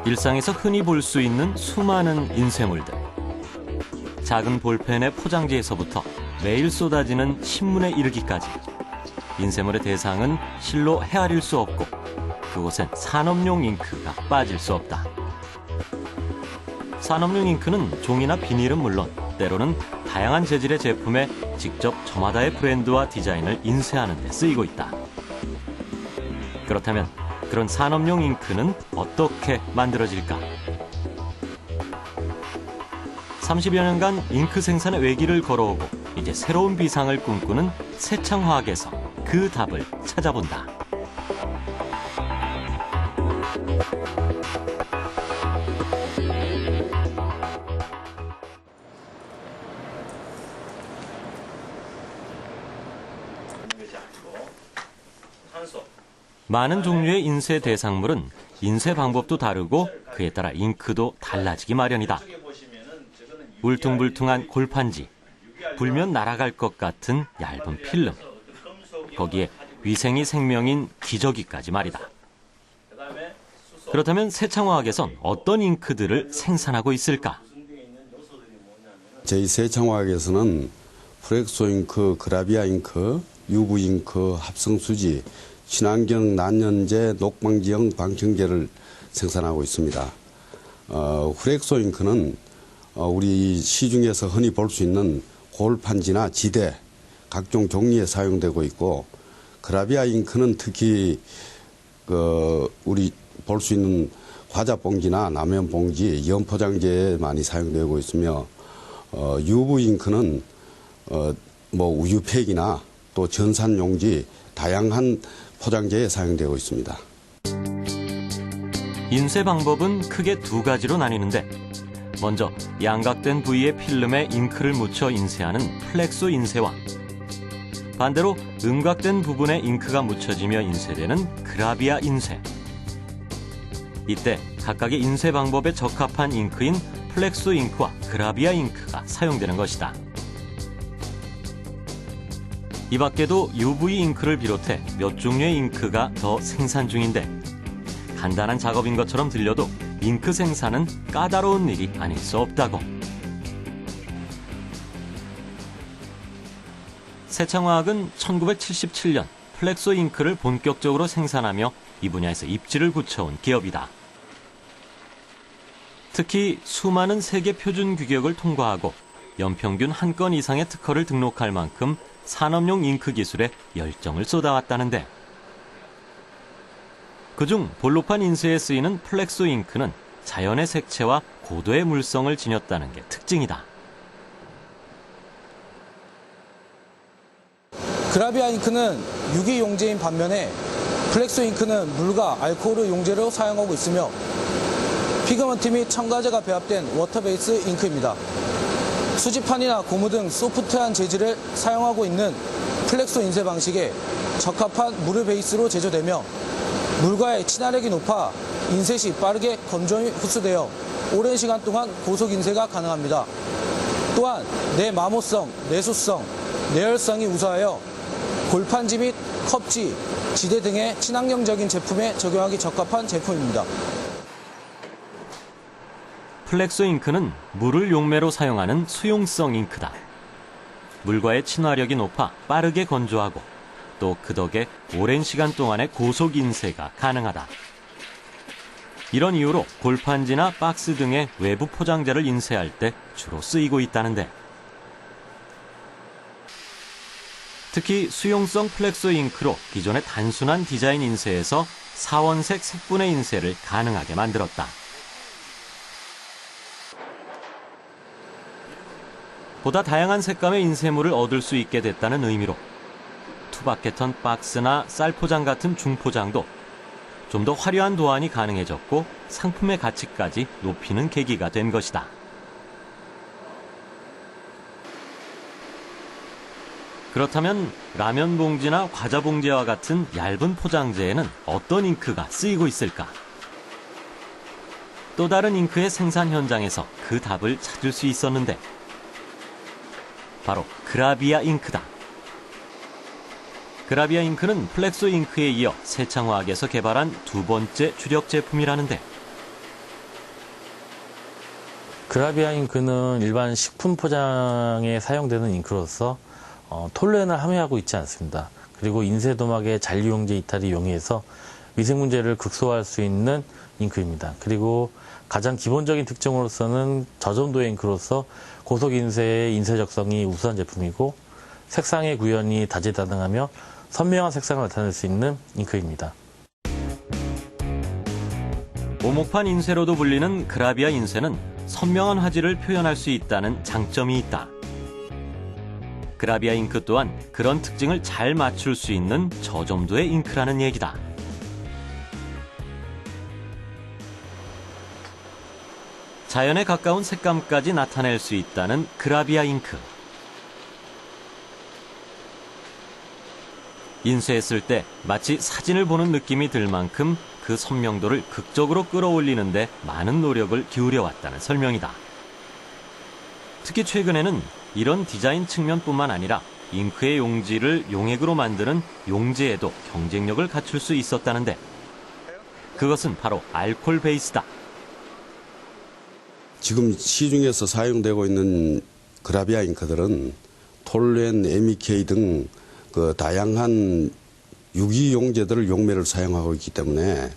일상에서 흔히 볼 수 있는 수많은 인쇄물들. 작은 볼펜의 포장지에서부터 매일 쏟아지는 신문에 이르기까지 인쇄물의 대상은 실로 헤아릴 수 없고 그곳엔 산업용 잉크가 빠질 수 없다. 산업용 잉크는 종이나 비닐은 물론 때로는 다양한 재질의 제품에 직접 저마다의 브랜드와 디자인을 인쇄하는 데 쓰이고 있다. 그렇다면 그런 산업용 잉크는 어떻게 만들어질까? 30여 년간 잉크 생산의 외길을 걸어오고 이제 새로운 비상을 꿈꾸는 세창화학에서 그 답을 찾아본다. 많은 종류의 인쇄 대상물은 인쇄 방법도 다르고 그에 따라 잉크도 달라지기 마련이다. 울퉁불퉁한 골판지, 불면 날아갈 것 같은 얇은 필름, 거기에 위생이 생명인 기저귀까지 말이다. 그렇다면 세창화학에선 어떤 잉크들을 생산하고 있을까? 저희 세창화학에서는 프렉소 잉크, 그라비아 잉크, UV 잉크, 합성 수지, 친환경 난연제, 녹방지형 방청제를 생산하고 있습니다. 프렉소 잉크는 우리 시중에서 흔히 볼 수 있는 골판지나 지대, 각종 종이에 사용되고 있고, 그라비아 잉크는 특히 우리 볼 수 있는 과자 봉지나 라면 봉지, 연 포장재에 많이 사용되고 있으며, UV 잉크는 우유팩이나 또 전산 용지, 다양한 포장재에 사용되고 있습니다. 인쇄 방법은 크게 두 가지로 나뉘는데 먼저 양각된 부위의 필름에 잉크를 묻혀 인쇄하는 플렉소 인쇄와 반대로 음각된 부분에 잉크가 묻혀지며 인쇄되는 그라비아 인쇄. 이때 각각의 인쇄 방법에 적합한 잉크인 플렉소 잉크와 그라비아 잉크가 사용되는 것이다. 이 밖에도 UV 잉크를 비롯해 몇 종류의 잉크가 더 생산 중인데 간단한 작업인 것처럼 들려도 잉크 생산은 까다로운 일이 아닐 수 없다고. 세창화학은 1977년 플렉소 잉크를 본격적으로 생산하며 이 분야에서 입지를 굳혀온 기업이다. 특히 수많은 세계 표준 규격을 통과하고 연평균 한 건 이상의 특허를 등록할 만큼 산업용 잉크 기술에 열정을 쏟아왔다는데 그중 볼로판 인쇄에 쓰이는 플렉소 잉크는 자연의 색채와 고도의 물성을 지녔다는 게 특징이다. 그라비아 잉크는 유기 용제인 반면에 플렉소 잉크는 물과 알코올을 용제로 사용하고 있으며 피그먼트 및 첨가제가 배합된 워터베이스 잉크입니다. 수지판이나 고무 등 소프트한 재질을 사용하고 있는 플렉소 인쇄 방식에 적합한 물을 베이스로 제조되며 물과의 친화력이 높아 인쇄 시 빠르게 건조히 흡수되어 오랜 시간 동안 고속 인쇄가 가능합니다. 또한 내마모성, 내수성, 내열성이 우수하여 골판지 및 컵지, 지대 등의 친환경적인 제품에 적용하기 적합한 제품입니다. 플렉소 잉크는 물을 용매로 사용하는 수용성 잉크다. 물과의 친화력이 높아 빠르게 건조하고 또 그 덕에 오랜 시간 동안의 고속 인쇄가 가능하다. 이런 이유로 골판지나 박스 등의 외부 포장재를 인쇄할 때 주로 쓰이고 있다는데 특히 수용성 플렉소 잉크로 기존의 단순한 디자인 인쇄에서 사원색 색분의 인쇄를 가능하게 만들었다. 보다 다양한 색감의 인쇄물을 얻을 수 있게 됐다는 의미로 투바케턴 박스나 쌀포장 같은 중포장도 좀 더 화려한 도안이 가능해졌고 상품의 가치까지 높이는 계기가 된 것이다. 그렇다면 라면 봉지나 과자 봉지와 같은 얇은 포장재에는 어떤 잉크가 쓰이고 있을까? 또 다른 잉크의 생산 현장에서 그 답을 찾을 수 있었는데 바로 그라비아 잉크다. 그라비아 잉크는 플렉소 잉크에 이어 세창화학에서 개발한 두 번째 주력 제품이라는데 그라비아 잉크는 일반 식품 포장에 사용되는 잉크로서 톨루엔을 함유하고 있지 않습니다. 그리고 인쇄도막의 잔류용제 이탈이 용이해서 위생 문제를 극소화할 수 있는 잉크입니다. 그리고 가장 기본적인 특징으로서는 저점도의 잉크로서 고속 인쇄의 인쇄 적성이 우수한 제품이고 색상의 구현이 다재다능하며 선명한 색상을 나타낼 수 있는 잉크입니다. 오목판 인쇄로도 불리는 그라비아 인쇄는 선명한 화질을 표현할 수 있다는 장점이 있다. 그라비아 잉크 또한 그런 특징을 잘 맞출 수 있는 저점도의 잉크라는 얘기다. 자연에 가까운 색감까지 나타낼 수 있다는 그라비아 잉크. 인쇄했을 때 마치 사진을 보는 느낌이 들 만큼 그 선명도를 극적으로 끌어올리는데 많은 노력을 기울여왔다는 설명이다. 특히 최근에는 이런 디자인 측면뿐만 아니라 잉크의 용지를 용액으로 만드는 용제에도 경쟁력을 갖출 수 있었다는데 그것은 바로 알코올 베이스다. 지금 시중에서 사용되고 있는 그라비아 잉크들은 톨루엔, MEK 등 그 다양한 유기 용제들을 용매를 사용하고 있기 때문에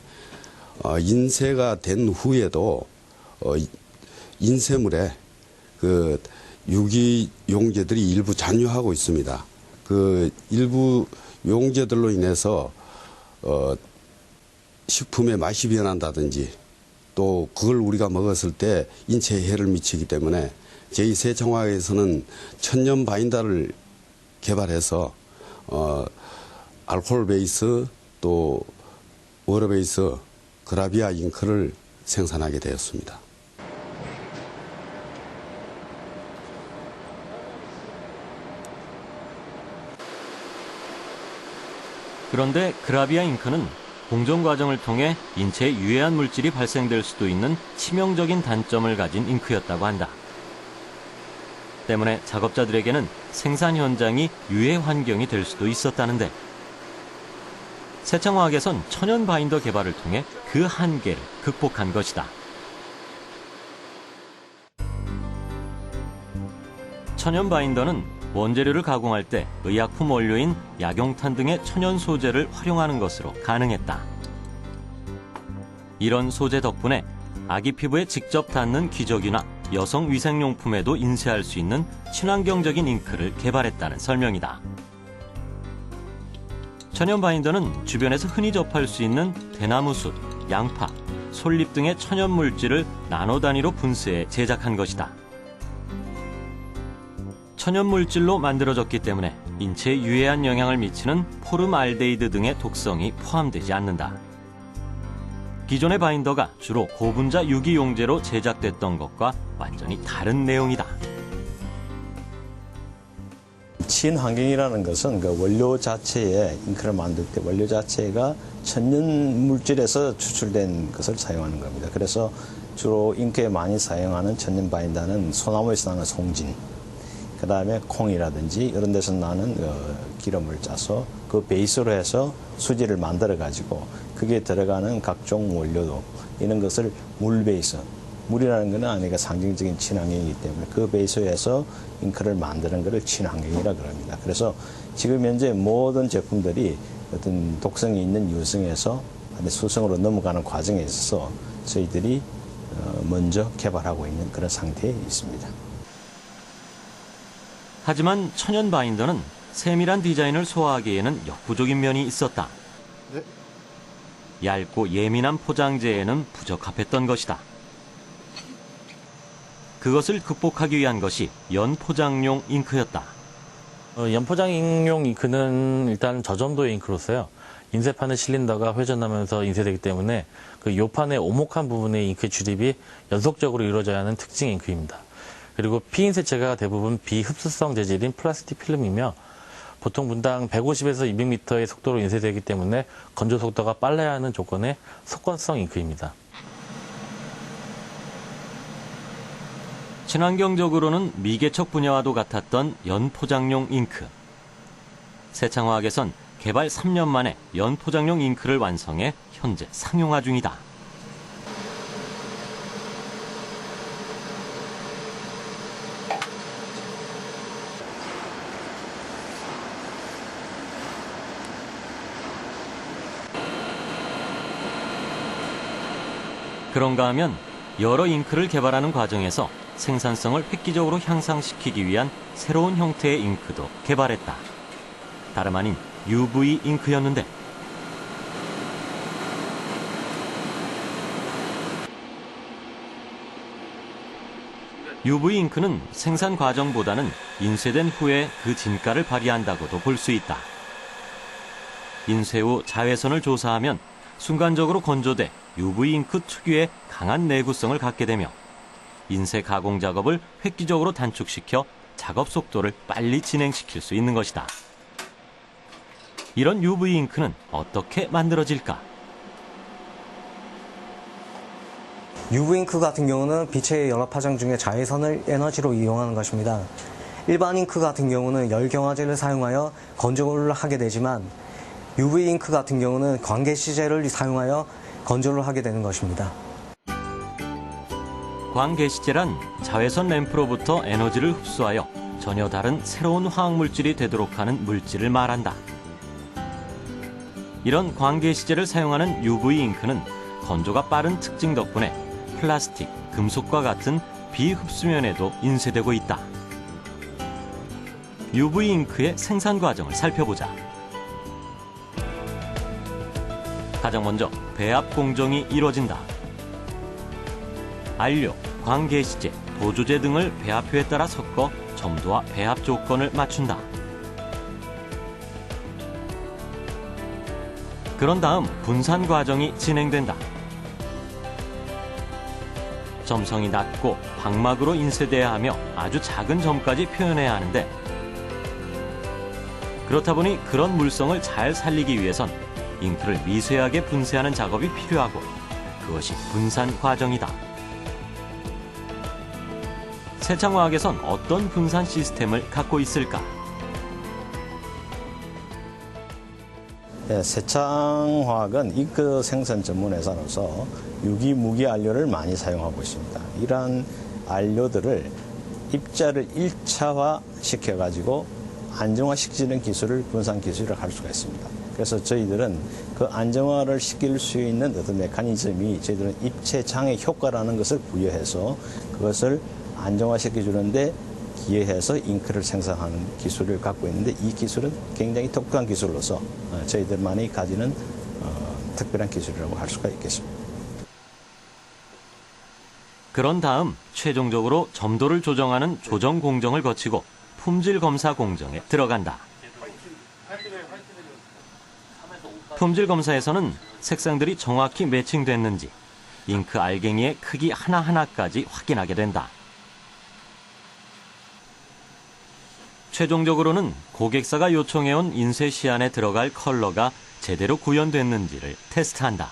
인쇄가 된 후에도 인쇄물에 그 유기 용제들이 일부 잔류하고 있습니다. 그 일부 용제들로 인해서 식품의 맛이 변한다든지 또 그걸 우리가 먹었을 때 인체에 해를 미치기 때문에 저희 세청화에서는 천연 바인더를 개발해서 알코올 베이스 또 워터 베이스 그라비아 잉크를 생산하게 되었습니다. 그런데 그라비아 잉크는 공정 과정을 통해 인체에 유해한 물질이 발생될 수도 있는 치명적인 단점을 가진 잉크였다고 한다. 때문에 작업자들에게는 생산 현장이 유해 환경이 될 수도 있었다는데 세창화학에선 천연 바인더 개발을 통해 그 한계를 극복한 것이다. 천연 바인더는 원재료를 가공할 때 의약품 원료인 약용탄 등의 천연 소재를 활용하는 것으로 가능했다. 이런 소재 덕분에 아기 피부에 직접 닿는 기저귀나 여성 위생용품에도 인쇄할 수 있는 친환경적인 잉크를 개발했다는 설명이다. 천연 바인더는 주변에서 흔히 접할 수 있는 대나무숲, 양파, 솔잎 등의 천연 물질을 나노 단위로 분쇄해 제작한 것이다. 천연 물질로 만들어졌기 때문에 인체에 유해한 영향을 미치는 포름알데히드 등의 독성이 포함되지 않는다. 기존의 바인더가 주로 고분자 유기 용제로 제작됐던 것과 완전히 다른 내용이다. 친환경이라는 것은 그 원료 자체에 잉크를 만들 때 원료 자체가 천연 물질에서 추출된 것을 사용하는 겁니다. 그래서 주로 잉크에 많이 사용하는 천연 바인더는 소나무에서 나는 송진, 그 다음에 콩이라든지 이런 데서 나는 기름을 짜서 그 베이스로 해서 수지를 만들어 가지고 그게 들어가는 각종 원료도 이런 것을 물 베이스, 물이라는 것은 아니가 상징적인 친환경이기 때문에 그 베이스에서 잉크를 만드는 것을 친환경이라 그럽니다. 그래서 지금 현재 모든 제품들이 어떤 독성이 있는 유성에서 수성으로 넘어가는 과정에 있어서 저희들이 먼저 개발하고 있는 그런 상태에 있습니다. 하지만 천연 바인더는 세밀한 디자인을 소화하기에는 역부족인 면이 있었다. 네. 얇고 예민한 포장재에는 부적합했던 것이다. 그것을 극복하기 위한 것이 연포장용 잉크였다. 연포장용 잉크는 일단 저점도의 잉크로서요. 인쇄판의 실린더가 회전하면서 인쇄되기 때문에 그 요판의 오목한 부분의 잉크 출입이 연속적으로 이루어져야 하는 특징 잉크입니다. 그리고 피인쇄체가 대부분 비흡수성 재질인 플라스틱 필름이며 보통 분당 150에서 200m의 속도로 인쇄되기 때문에 건조 속도가 빨라야 하는 조건의 속건성 잉크입니다. 친환경적으로는 미개척 분야와도 같았던 연포장용 잉크. 세창화학에선 개발 3년 만에 연포장용 잉크를 완성해 현재 상용화 중이다. 그런가 하면 여러 잉크를 개발하는 과정에서 생산성을 획기적으로 향상시키기 위한 새로운 형태의 잉크도 개발했다. 다름 아닌 UV 잉크였는데 UV 잉크는 생산 과정보다는 인쇄된 후에 그 진가를 발휘한다고도 볼 수 있다. 인쇄 후 자외선을 조사하면 순간적으로 건조돼 UV 잉크 특유의 강한 내구성을 갖게 되며 인쇄 가공 작업을 획기적으로 단축시켜 작업 속도를 빨리 진행시킬 수 있는 것이다. 이런 UV 잉크는 어떻게 만들어질까? UV 잉크 같은 경우는 빛의 연합 파장 중에 자외선을 에너지로 이용하는 것입니다. 일반 잉크 같은 경우는 열경화제를 사용하여 건조를 하게 되지만 UV 잉크 같은 경우는 광개시제를 사용하여 건조를 하게 되는 것입니다. 광개시제란 자외선 램프로부터 에너지를 흡수하여 전혀 다른 새로운 화학물질이 되도록 하는 물질을 말한다. 이런 광개시제를 사용하는 UV 잉크는 건조가 빠른 특징 덕분에 플라스틱, 금속과 같은 비흡수면에도 인쇄되고 있다. UV 잉크의 생산 과정을 살펴보자. 가장 먼저 배합 공정이 이루어진다. 안료, 광개시제, 보조제 등을 배합표에 따라 섞어 점도와 배합 조건을 맞춘다. 그런 다음 분산 과정이 진행된다. 점성이 낮고 방막으로 인쇄돼야 하며 아주 작은 점까지 표현해야 하는데 그렇다 보니 그런 물성을 잘 살리기 위해선 잉크를 미세하게 분쇄하는 작업이 필요하고 그것이 분산 과정이다. 세창화학에선 어떤 분산 시스템을 갖고 있을까? 세창화학은 잉크 생산 전문 회사로서 유기 무기 안료를 많이 사용하고 있습니다. 이러한 안료들을 입자를 1차화 시켜가지고 안정화시키는 기술을 분산 기술을 할 수가 있습니다. 그래서 저희들은 그 안정화를 시킬 수 있는 어떤 메커니즘이 저희들은 입체 장애 효과라는 것을 부여해서 그것을 안정화시켜 주는데 기여해서 잉크를 생산하는 기술을 갖고 있는데 이 기술은 굉장히 독특한 기술로서 저희들만이 가지는 특별한 기술이라고 할 수가 있겠습니다. 그런 다음 최종적으로 점도를 조정하는 조정 공정을 거치고 품질 검사 공정에 들어간다. 품질 검사에서는 색상들이 정확히 매칭됐는지 잉크 알갱이의 크기 하나하나까지 확인하게 된다. 최종적으로는 고객사가 요청해온 인쇄 시안에 들어갈 컬러가 제대로 구현됐는지를 테스트한다.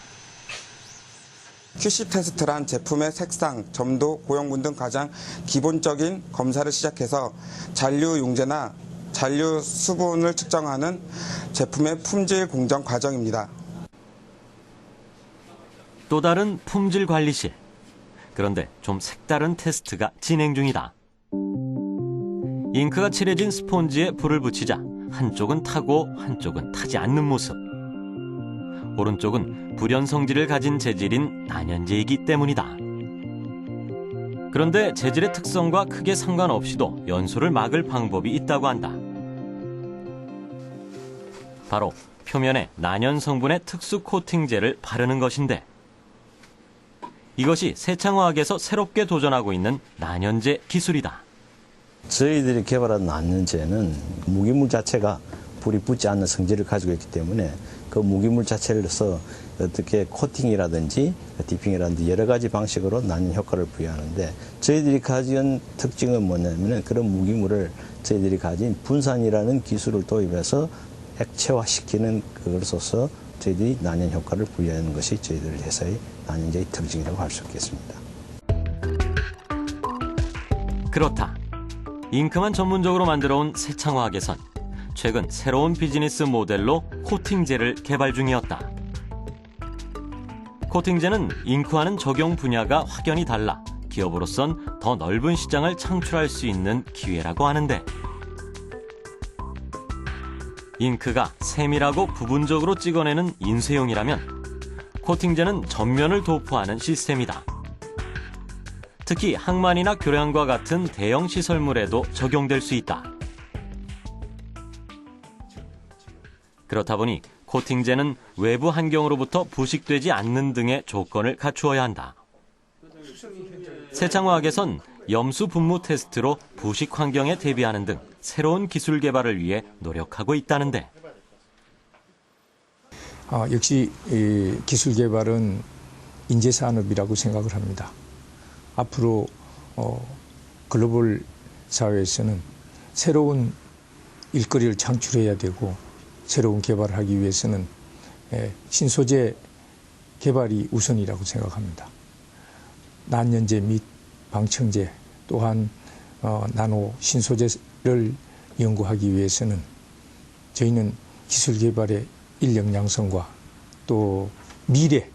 QC 테스트란 제품의 색상, 점도, 고형분 등 가장 기본적인 검사를 시작해서 잔류 용제나 잔류 수분을 측정하는 제품의 품질 공정 과정입니다. 또 다른 품질 관리실. 그런데 좀 색다른 테스트가 진행 중이다. 잉크가 칠해진 스폰지에 불을 붙이자 한쪽은 타고 한쪽은 타지 않는 모습. 오른쪽은 불연 성질을 가진 재질인 난연제이기 때문이다. 그런데 재질의 특성과 크게 상관없이도 연소를 막을 방법이 있다고 한다. 바로 표면에 난연 성분의 특수 코팅제를 바르는 것인데 이것이 세창화학에서 새롭게 도전하고 있는 난연제 기술이다. 저희들이 개발한 난연제는 무기물 자체가 불이 붙지 않는 성질을 가지고 있기 때문에 그 무기물 자체로서 어떻게 코팅이라든지 디핑이라든지 여러 가지 방식으로 난연 효과를 부여하는데 저희들이 가진 특징은 뭐냐면 그런 무기물을 저희들이 가진 분산이라는 기술을 도입해서 액체화시키는 그것으로서 저희들이 난연 효과를 부여하는 것이 저희들 회사의 난연제의 특징이라고 할 수 있겠습니다. 그렇다. 잉크만 전문적으로 만들어온 세창화학에선 최근 새로운 비즈니스 모델로 코팅제를 개발 중이었다. 코팅제는 잉크와는 적용 분야가 확연히 달라 기업으로선 더 넓은 시장을 창출할 수 있는 기회라고 하는데 잉크가 세밀하고 부분적으로 찍어내는 인쇄용이라면 코팅제는 전면을 도포하는 시스템이다. 특히 항만이나 교량과 같은 대형 시설물에도 적용될 수 있다. 그렇다 보니 코팅제는 외부 환경으로부터 부식되지 않는 등의 조건을 갖추어야 한다. 세창화학에선 염수 분무 테스트로 부식 환경에 대비하는 등 새로운 기술 개발을 위해 노력하고 있다는데. 역시 기술 개발은 인재 산업이라고 생각을 합니다. 앞으로 글로벌 사회에서는 새로운 일거리를 창출해야 되고 새로운 개발을 하기 위해서는 신소재 개발이 우선이라고 생각합니다. 난연제 및 방청제 또한 나노 신소재를 연구하기 위해서는 저희는 기술 개발의 인력 양성과 또 미래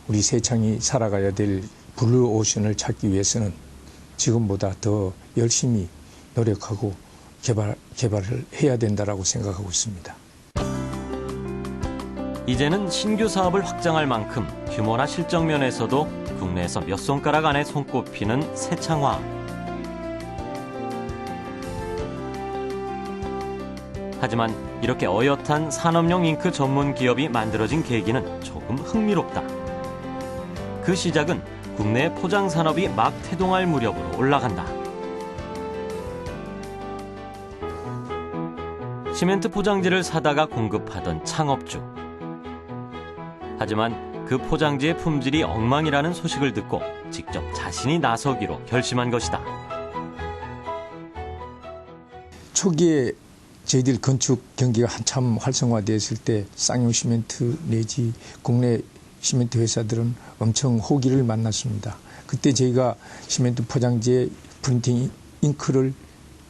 우리 세창이 살아가야 될 블루오션을 찾기 위해서는 지금보다 더 열심히 노력하고 개발을 해야 된다라고 생각하고 있습니다. 이제는 신규 사업을 확장할 만큼 규모나 실적 면에서도 국내에서 몇 손가락 안에 손꼽히는 세창화학. 하지만 이렇게 어엿한 산업용 잉크 전문 기업이 만들어진 계기는 조금 흥미롭다. 그 시작은 국내 포장 산업이 막 태동할 무렵으로 올라간다. 시멘트 포장지를 사다가 공급하던 창업주. 하지만 그 포장지의 품질이 엉망이라는 소식을 듣고 직접 자신이 나서기로 결심한 것이다. 초기에 저희들 건축 경기가 한참 활성화되었을 때 쌍용 시멘트 내지 국내 시멘트 회사들은 엄청 호기를 만났습니다. 그때 저희가 시멘트 포장지에 프린팅 잉크를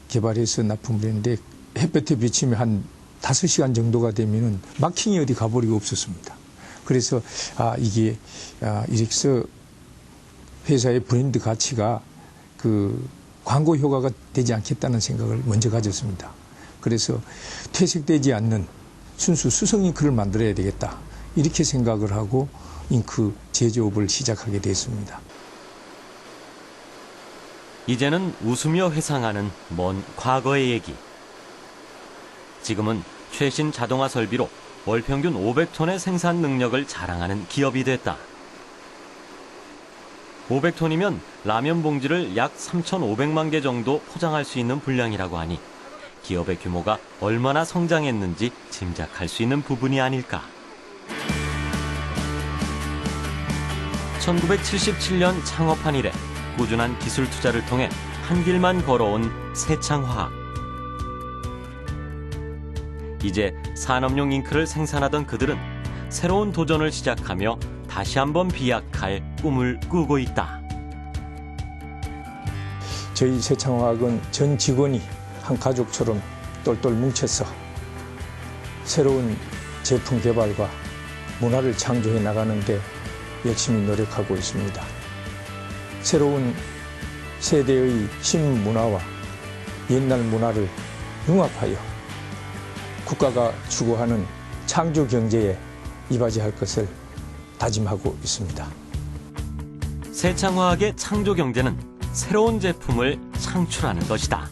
개발해서 납품을 했는데 햇볕에 비치면 한 5시간 정도가 되면은 마킹이 어디 가버리고 없었습니다. 그래서 이게 이렇게 회사의 브랜드 가치가 그 광고 효과가 되지 않겠다는 생각을 먼저 가졌습니다. 그래서 퇴색되지 않는 순수 수성 잉크를 만들어야 되겠다. 이렇게 생각을 하고 잉크 제조업을 시작하게 됐습니다. 이제는 웃으며 회상하는 먼 과거의 얘기. 지금은 최신 자동화 설비로 월 평균 500톤의 생산 능력을 자랑하는 기업이 됐다. 500톤이면 라면 봉지를 약 3,500만 개 정도 포장할 수 있는 분량이라고 하니 기업의 규모가 얼마나 성장했는지 짐작할 수 있는 부분이 아닐까. 1977년 창업한 이래 꾸준한 기술 투자를 통해 한 길만 걸어온 세창화학. 이제 산업용 잉크를 생산하던 그들은 새로운 도전을 시작하며 다시 한번 비약할 꿈을 꾸고 있다. 저희 세창화학은 전 직원이 한 가족처럼 똘똘 뭉쳐서 새로운 제품 개발과 문화를 창조해 나가는데 열심히 노력하고 있습니다. 새로운 세대의 신문화와 옛날 문화를 융합하여 국가가 추구하는 창조 경제에 이바지할 것을 다짐하고 있습니다. 세창화학의 창조 경제는 새로운 제품을 창출하는 것이다.